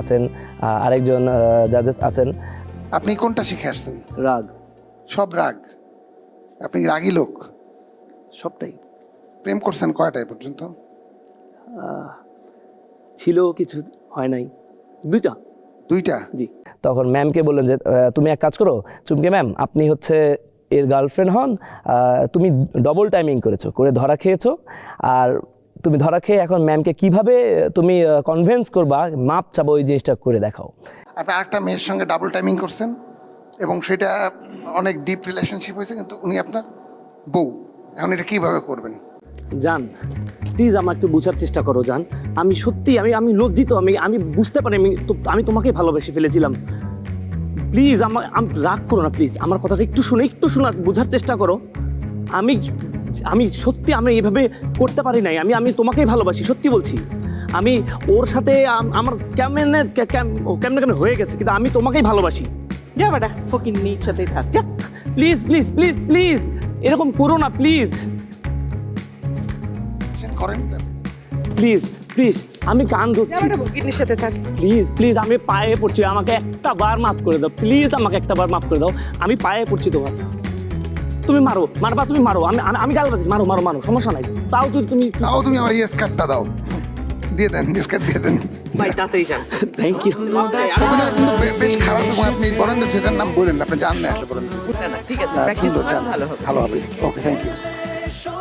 আছেন, আরেকজন জাজেস আছেন। আপনি কোনটা শিখে আসছেন? রাগ। সব রাগ? আপনি রাগী লোক? সবটাই প্রেম করছেন কয়টায় পর্যন্ত? ছিল, কিছু হয় নাই। দুইটা। জি। তখন ম্যামকে বললেন যে তুমি এক কাজ করো চুমকি ম্যাম, আপনি হচ্ছে এর গার্লফ্রেন্ড হন, তুমি ডবল টাইমিং করেছো, করে ধরা খেয়েছো। আর তুমি ধরা খেয়ে এখন ম্যামকে কিভাবে তুমি কনভিন্স করবা, মাপ চাবো, ওই জিনিসটা করে দেখাও। আপনি আরেকটা মেয়ের সঙ্গে ডাবল টাইমিং করছেন এবং সেটা অনেক ডিপ রিলেশনশিপ হয়েছে, কিন্তু উনি আপনার বউ। এখন এটা কীভাবে করবেন? জান, প্লিজ আমার একটু বোঝার চেষ্টা করো জান। আমি সত্যি আমি লজ্জিত। আমি বুঝতে পারি আমি তোমাকে ভালোবেসে ফেলেছিলাম। প্লিজ রাগ করো না, প্লিজ আমার কথাটা একটু শোনার বোঝার চেষ্টা করো। আমি সত্যি আমি এইভাবে করতে পারি নাই। আমি তোমাকেই ভালোবাসি, সত্যি বলছি। আমি ওর সাথে আমার কেমনে হয়ে গেছে, কিন্তু আমি তোমাকেই ভালোবাসি। যা বেটা, ফকিন্নির সাথেই থাক যা। প্লিজ প্লিজ প্লিজ প্লিজ এরকম করো না, প্লিজ করেন প্লিজ প্লিজ। আমি কান যা ধরছি, বেটা, ফকিন্নির সাথে থাক। প্লিজ প্লিজ আমি পায়ে পড়ছি, আমাকে একটা বার মাফ করে দাও প্লিজ, আমাকে একটা বার মাফ করে দাও। আমি পায়ে পড়ছি তোমার। তুমি মারবা, তুমি মারো, আমি গাল বাজি, মারো মারো মারো, সমস্যা নাই। তাও তুমি তুমি আমার ইয়েস কার্ডটা দাও, দিয়ে দেন, ইয়েস কার্ড দিয়ে দেন। ভাই তাড়াতাড়ি যান। Thank you. অভিনয় কিন্তু বেশ খারাপ, এবং আপনি বলেন যে সেটার নাম বলেন না, আপনি জান না আসলে বলেন। না না ঠিক আছে, হ্যাঁ, প্র্যাকটিস সুন্দর, করেন, যান, ভালো হবে। ভালো হবে। ওকে, থ্যাংক ইউ।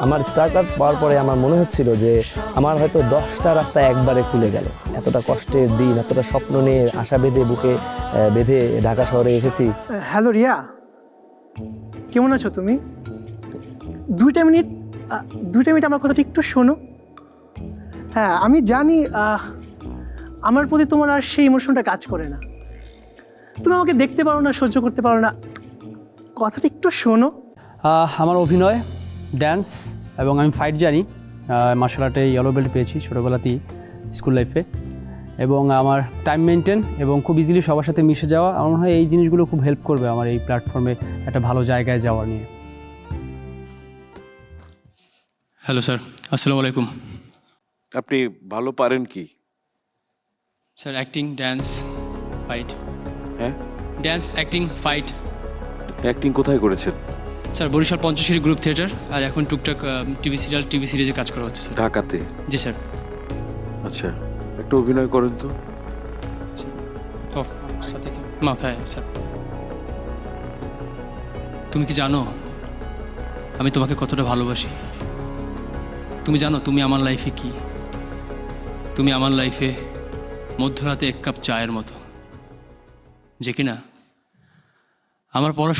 আমার স্টার কার্ড পাওয়ার পরে আমার মনে হচ্ছিল যে আমার হয়তো 10টা রাস্তা একবারে খুলে গেল। এতটা কষ্টের দিন, এতটা স্বপ্ন নিয়ে আশা বেঁধে বুকে বেঁধে ঢাকা শহরে এসেছি। হ্যালো রিয়া, কেমন আছো তুমি? দুইটা মিনিট আমার কথাটা একটু শোনো। হ্যাঁ, আমি জানি আমার প্রতি তোমার আর সেই ইমোশনটা কাজ করে না। তুমি আমাকে দেখতে পারো না, সহ্য করতে পারো না। কথাটা একটু শোনো। আমার অভিনয়, ড্যান্স এবং আমি ফাইট জানি। মার্শাল আর্টে ইয়েলো বেল্ট পেয়েছি ছোটোবেলাতেই, স্কুল লাইফে। এবং আমার টাইম মেনটেন এবং খুব ইজিলি সবার সাথে মিশে যাওয়া, আমার মনে হয় এই জিনিসগুলো খুব হেল্প করবে আমার এই প্ল্যাটফর্মে একটা ভালো জায়গায় যাওয়া নিয়ে। হ্যালো স্যার, আসসালামু আলাইকুম। আপনি ভালো পারেন কি? Sir acting, dance, fight. হ্যাঁ, ড্যান্স, অ্যাক্টিং, ফাইট। অ্যাক্টিং কোথায় করেছেন? স্যার বরিশাল পঞ্চশিরি গ্রুপ থিয়েটার, আর এখন টুকটাক টিভি সিরিজে কাজ করা হচ্ছে স্যার। ঢাকাতে? জি স্যার। আচ্ছা, একটু অভিনয় করেন তো। ও সাথে তো মাথায় স্যার। তুমি কি জানো আমি তোমাকে কতটা ভালোবাসি? তুমি জানো তুমি আমার লাইফে কি? তুমি আমার লাইফে মধ্যরাতে এক কাপ চায়ের মতো, যে কিনা আমার পড়াশোনা